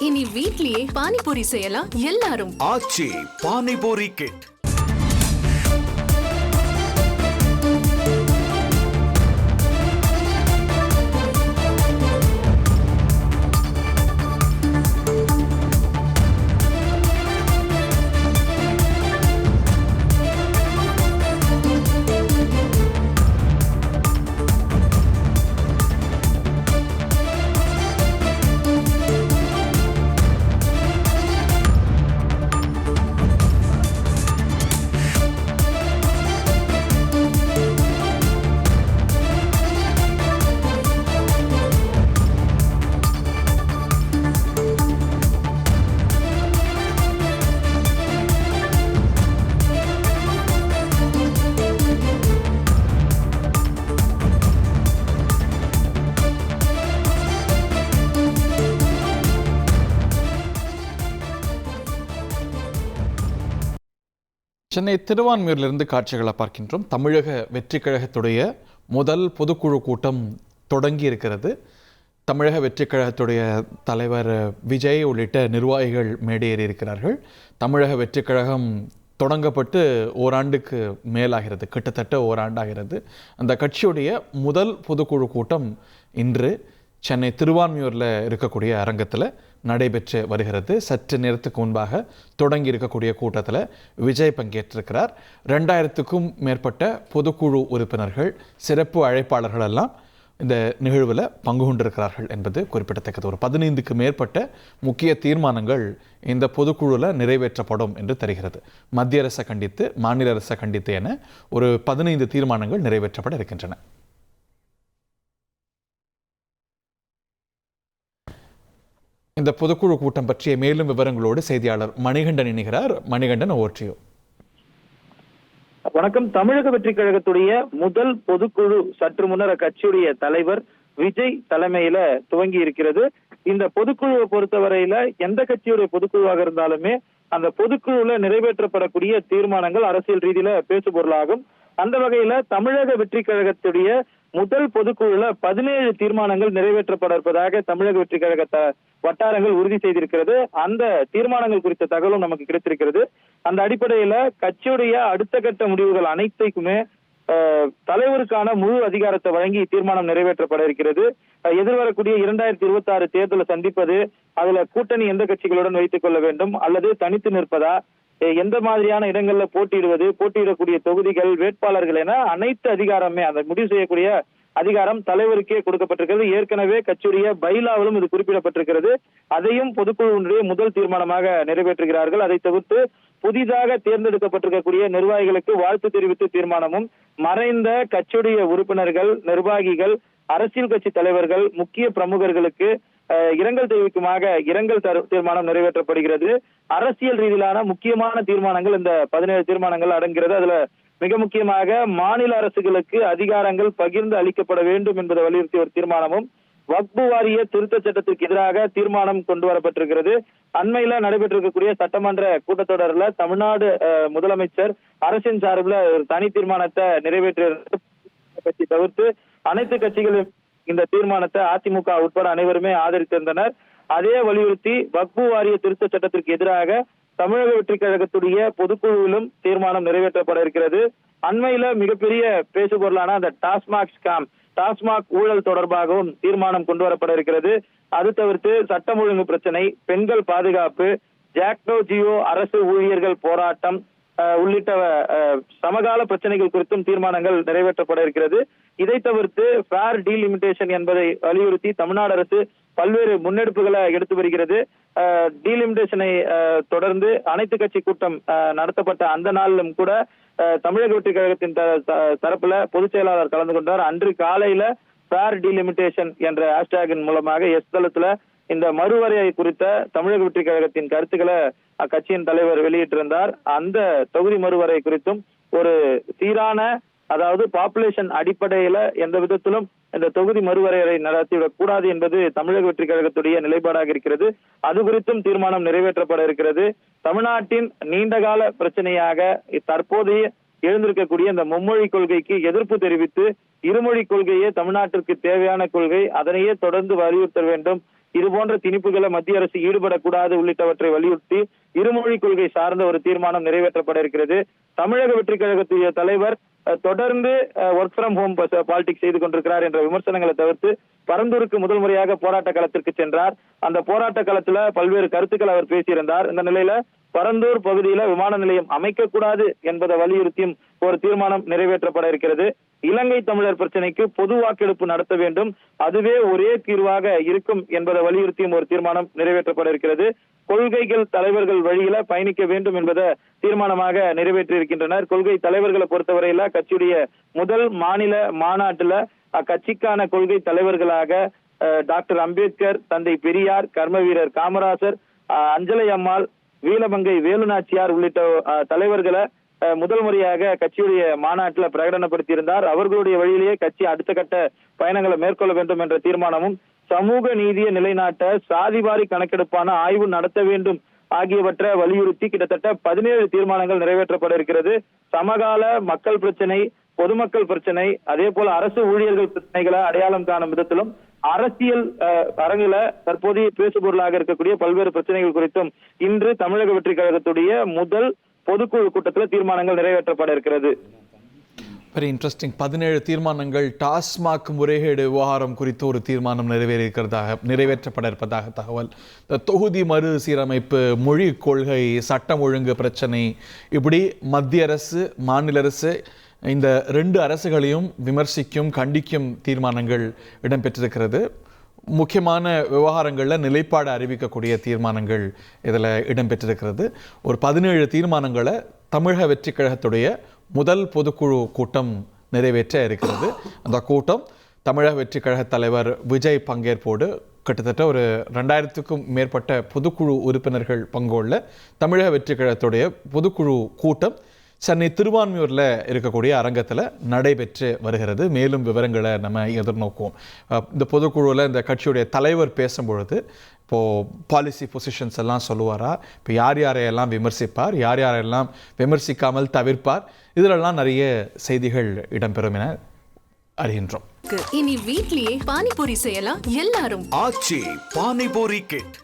இனி வீட்லயே பானிபூரி செய்யலாம் எல்லாரும். ஆச்சி பானிபூரி கிட். சென்னை திருவான்மியூரிலிருந்து காட்சிகளை பார்க்கின்றோம். தமிழக வெற்றி கழகத்துடைய முதல் பொதுக்குழு கூட்டம் தொடங்கி இருக்கிறது. தமிழக வெற்றி கழகத்துடைய தலைவர் விஜய் உள்ளிட்ட நிர்வாகிகள் மேடையேறி இருக்கிறார்கள். தமிழக வெற்றி கழகம் தொடங்கப்பட்டு ஓராண்டுக்கு மேலாகிறது, கிட்டத்தட்ட ஓராண்டாகிறது. அந்த கட்சியுடைய முதல் பொதுக்குழு கூட்டம் இன்று சென்னை திருவான்மியூரில் இருக்கக்கூடிய அரங்கத்தில் நடைபெற்று வருகிறது. சற்று நேரத்துக்கு முன்பாக தொடங்கி இருக்கக்கூடிய கூட்டத்தில் விஜய் பங்கேற்றிருக்கிறார். 2000க்கும் மேற்பட்ட பொதுக்குழு உறுப்பினர்கள், சிறப்பு அழைப்பாளர்கள் எல்லாம் இந்த நிகழ்வில் பங்கு கொண்டிருக்கிறார்கள் என்பது குறிப்பிடத்தக்கது. ஒரு 15க்கு மேற்பட்ட முக்கிய தீர்மானங்கள் இந்த பொதுக்குழுவில் நிறைவேற்றப்படும் என்று தெரிகிறது. மத்திய அரசை கண்டித்து, மாநில அரசை கண்டித்து என ஒரு 15 தீர்மானங்கள் நிறைவேற்றப்பட இருக்கின்றன. இந்த பொதுக்குழு கூட்டம் பற்றிய மேலும் விவரங்களோடு செய்தியாளர் மணிகண்டன் இணைகிறார். மணிகண்டன், ஓவர்டியூ. வணக்கம். தமிழக வெற்றி கழகத்துடைய முதல் பொதுக்குழு சற்று முன்னர் கட்சியுடைய தலைவர் விஜய் தலைமையில துவங்கி இருக்கிறது. இந்த பொதுக்குழுவை பொறுத்தவரையில எந்த கட்சியுடைய பொதுக்குழுவாக இருந்தாலுமே அந்த பொதுக்குழுல நிறைவேற்றப்படக்கூடிய தீர்மானங்கள் அரசியல் ரீதியில பேசுபொருளாகும். அந்த வகையில தமிழக வெற்றி கழகத்துடைய முதல் பொதுக்குழுல 17 தீர்மானங்கள் நிறைவேற்றப்பட இருப்பதாக தமிழக வெற்றி கழக வட்டாரங்கள் உறுதி செய்திருக்கிறது. அந்த தீர்மானங்கள் குறித்த தகவலும் நமக்கு கிடைத்திருக்கிறது. அந்த அடிப்படையில கட்சியுடைய அடுத்த கட்ட முடிவுகள் அனைத்துக்குமே தலைவருக்கான முழு அதிகாரத்தை வழங்கி தீர்மானம் நிறைவேற்றப்பட இருக்கிறது. எதிர்வரக்கூடிய 2026 தேர்தலை சந்திப்பது, அதுல கூட்டணி எந்த கட்சிகளுடன் வைத்துக் கொள்ள வேண்டும் அல்லது தனித்து நிற்பதா, எந்த மாதிரியான இடங்கள்ல போட்டியிடுவது, போட்டியிடக்கூடிய தொகுதிகள், வேட்பாளர்கள் என அனைத்து அதிகாரமே அந்த முடிவு செய்யக்கூடிய அதிகாரம் தலைவருக்கே கொடுக்கப்பட்டிருக்கிறது. ஏற்கனவே கட்சியுடைய பைலாவிலும் இது குறிப்பிடப்பட்டிருக்கிறது. அதையும் பொதுக்குழுவினுடைய முதல் தீர்மானமாக நிறைவேற்றுகிறார்கள். அதை தவிர்த்து புதிதாக தேர்ந்தெடுக்கப்பட்டிருக்கக்கூடிய நிர்வாகிகளுக்கு வாழ்த்து தெரிவித்து தீர்மானமும், மறைந்த கட்சியுடைய உறுப்பினர்கள், நிர்வாகிகள், அரசியல் கட்சி தலைவர்கள், முக்கிய பிரமுகர்களுக்கு இரங்கல் தெரிவிக்குமாக இரங்கல் தீர்மானம் நிறைவேற்றப்படுகிறது. அரசியல் ரீதியிலான முக்கியமான தீர்மானங்கள் இந்த 17 தீர்மானங்கள் அடங்குகிறது. அதுல மிக முக்கியமாக மாநில அரசுகளுக்கு அதிகாரங்கள் பகிர்ந்து அளிக்கப்பட வேண்டும் என்பதை வலியுறுத்திய ஒரு தீர்மானமும், வக்பு வாரிய திருத்த சட்டத்திற்கு எதிராக தீர்மானம் கொண்டு வரப்பட்டிருக்கிறது. அண்மையில நடைபெற்றிருக்கக்கூடிய சட்டமன்ற கூட்டத்தொடர்ல தமிழ்நாடு முதலமைச்சர் அரசின் சார்பில் ஒரு தனி தீர்மானத்தை நிறைவேற்றிய கட்சி தவிர்த்து அனைத்து கட்சிகளும் இந்த தீர்மானத்தை அதிமுக உட்பட அனைவருமே ஆதரித்திருந்தனர். அதே வலியுறுத்தி வக்பு வாரிய திருத்த சட்டத்திற்கு எதிராக தமிழக வெற்றி கழகத்துடைய பொதுக்குழுவிலும் தீர்மானம் நிறைவேற்றப்பட இருக்கிறது. அண்மையில மிகப்பெரிய பேசுபொருளான அந்த டாஸ்மாக் ஊழல் தொடர்பாகவும் தீர்மானம் கொண்டு வரப்பட இருக்கிறது. அது தவிர்த்து சட்டம் ஒழுங்கு பிரச்சனை, பெண்கள் பாதுகாப்பு, ஜாக்டோ ஜியோ அரசு ஊழியர்கள் போராட்டம் உள்ளிட்ட சமகால பிரச்சனைகள் குறித்தும் தீர்மானங்கள் நிறைவேற்றப்பட இருக்கிறது. இதை தவிர்த்து ஃபேர் டீலிமிட்டேஷன் என்பதை வலியுறுத்தி தமிழ்நாடு அரசு பல்வேறு முன்னெடுப்புகளை எடுத்து வருகிறது. டீலிமிட்டேஷனை தொடர்ந்து அனைத்து கட்சி கூட்டம் நடத்தப்பட்ட அந்த நாளிலும் கூட தமிழக வெற்றி கழகத்தின் தரப்புல பொதுச் செயலாளர் கலந்து கொண்டார். அன்று காலையில ஃபேர் டீலிமிட்டேஷன் என்ற ஹேஷ்டேகின் மூலமாக தளத்துல இந்த மறுவரையை குறித்த தமிழக வெற்றி கழகத்தின் கருத்துக்களை அக்கட்சியின் தலைவர் வெளியிட்டிருந்தார். அந்த தொகுதி மறுவரை குறித்தும் ஒரு சீரான, அதாவது பாப்புலேஷன் அடிப்படையில எந்த விதத்திலும் இந்த தொகுதி மறுவரையறை நடத்திவிடக் கூடாது என்பது தமிழக வெற்றி கழகத்துடைய நிலைப்பாடாக இருக்கிறது. அது குறித்தும் தீர்மானம் நிறைவேற்றப்பட இருக்கிறது. தமிழ்நாட்டின் நீண்டகால பிரச்சனையாக தற்போதைய எழுந்திருக்கக்கூடிய இந்த மும்மொழி கொள்கைக்கு எதிர்ப்பு தெரிவித்து இருமொழி கொள்கையே தமிழ்நாட்டிற்கு தேவையான கொள்கை, அதனையே தொடர்ந்து வலியுறுத்த வேண்டும் இது போன்ற திணிப்புகளை மத்திய அரசு ஈடுபடக்கூடாது உள்ளிட்டவற்றை வலியுறுத்தி இருமொழி கொள்கை சார்ந்த ஒரு தீர்மானம் நிறைவேற்றப்பட இருக்கிறது. தமிழக வெற்றி கழகத்துடைய தலைவர் தொடர்ந்து ஒர்க் ஃப்ரம் ஹோம் பாலிடிக்ஸ் செய்து கொண்டிருக்கிறார் என்ற விமர்சனங்களை தவிர்த்து பரந்தூருக்கு முதல் முறையாக போராட்ட களத்திற்கு சென்றார். அந்த போராட்ட களத்துல பல்வேறு கருத்துக்கள் அவர் பேசியிருந்தார். இந்த நிலையில பரந்தூர் பகுதியில விமான நிலையம் அமைக்கக்கூடாது என்பதை வலியுறுத்தியும் ஒரு தீர்மானம் நிறைவேற்றப்பட இருக்கிறது. இலங்கை தமிழர் பிரச்சனைக்கு பொது வாக்கெடுப்பு நடத்த வேண்டும், அதுவே ஒரே தீர்வாக இருக்கும் என்பதை வலியுறுத்தியும் ஒரு தீர்மானம் நிறைவேற்றப்பட இருக்கிறது. கொள்கைகள் தலைவர்கள் வழியில பயணிக்க வேண்டும் என்பதை தீர்மானமாக நிறைவேற்றி இருக்கின்றனர். கொள்கை தலைவர்களை பொறுத்தவரையில கட்சியுடைய முதல் மாநில மாநாட்டுல அக்கட்சிக்கான கொள்கை தலைவர்களாக டாக்டர் அம்பேத்கர், தந்தை பெரியார், கர்ம வீரர் காமராசர், அஞ்சலை அம்மாள், வீலமங்கை வேலுநாச்சியார் உள்ளிட்ட தலைவர்களை முதல் முறையாக கட்சியுடைய மாநாட்டில் பிரகடனப்படுத்தி இருந்தார். அவர்களுடைய வழியிலேயே கட்சி அடுத்த கட்ட பயணங்களை மேற்கொள்ள வேண்டும் என்ற தீர்மானமும், சமூக நீதியை நிலைநாட்ட சாதிவாரி கணக்கெடுப்பான ஆய்வு நடத்த வேண்டும் ஆகியவற்றை வலியுறுத்தி கிட்டத்தட்ட 17 தீர்மானங்கள் நிறைவேற்றப்பட இருக்கிறது. சமகால மக்கள் பிரச்சனை, பொதுமக்கள் பிரச்சனை, அதே போல அரசு ஊழியர்கள் பிரச்சனைகளை அடையாளம் காணும் விதத்திலும் அரசியல் அரங்கில தற்போதைய பேசுபொருளாக இருக்கக்கூடிய பல்வேறு பிரச்சனைகள் குறித்தும் இன்று தமிழக வெற்றி கழகத்துடைய முதல் பொதுக்குழு கூட்டத்தில் தீர்மானங்கள் நிறைவேற்றப்பட இருக்கிறது. Very interesting. 17 தீர்மானங்கள். டாஸ்மாக் முறைகேடு விவகாரம் குறித்து ஒரு தீர்மானம் நிறைவேற்றப்பட இருப்பதாக தகவல். தொகுதி மறுசீரமைப்பு, மொழி கொள்கை, சட்டம் ஒழுங்கு பிரச்சனை, இப்படி மத்திய அரசு மாநில அரசு இந்த 2 அரசுகளையும் விமர்சிக்கும் கண்டிக்கும் தீர்மானங்கள் இடம்பெற்றிருக்கிறது. முக்கியமான விவகாரங்களில் நிலைப்பாடு அறிவிக்கக்கூடிய தீர்மானங்கள் இதில் இடம்பெற்றிருக்கிறது. ஒரு 17 தீர்மானங்களை தமிழக வெற்றி கழகத்துடைய முதல் பொதுக்குழு கூட்டம் நிறைவேற்ற இருக்கிறது. அந்த கூட்டம் தமிழக வெற்றி கழக தலைவர் விஜய் பங்கேற்போடு கிட்டத்தட்ட ஒரு 2000க்கும் மேற்பட்ட பொதுக்குழு உறுப்பினர்கள் பங்குள்ள தமிழக வெற்றி கழகத்துடைய பொதுக்குழு கூட்டம் சென்னை திருவான்மியூரில் இருக்கக்கூடிய அரங்கத்தில் நடைபெற்று வருகிறது. மேலும் விவரங்களை நம்ம எதிர்நோக்குவோம். இந்த பொதுக்குழுவில் இந்த கட்சியுடைய தலைவர் பேசும்பொழுது இப்போது பாலிசி பொசிஷன்ஸ் எல்லாம் சொல்லுவாரா, இப்போ யார் யாரையெல்லாம் விமர்சிப்பார், யார் யாரெல்லாம் விமர்சிக்காமல் தவிர்ப்பார், இதிலெல்லாம் நிறைய செய்திகள் இடம்பெறும் என அறிகின்றோம். இனி வீட்லயே பானிபூரி செய்யலாம் எல்லாரும். ஆச்சி பானிபூரி கிட்.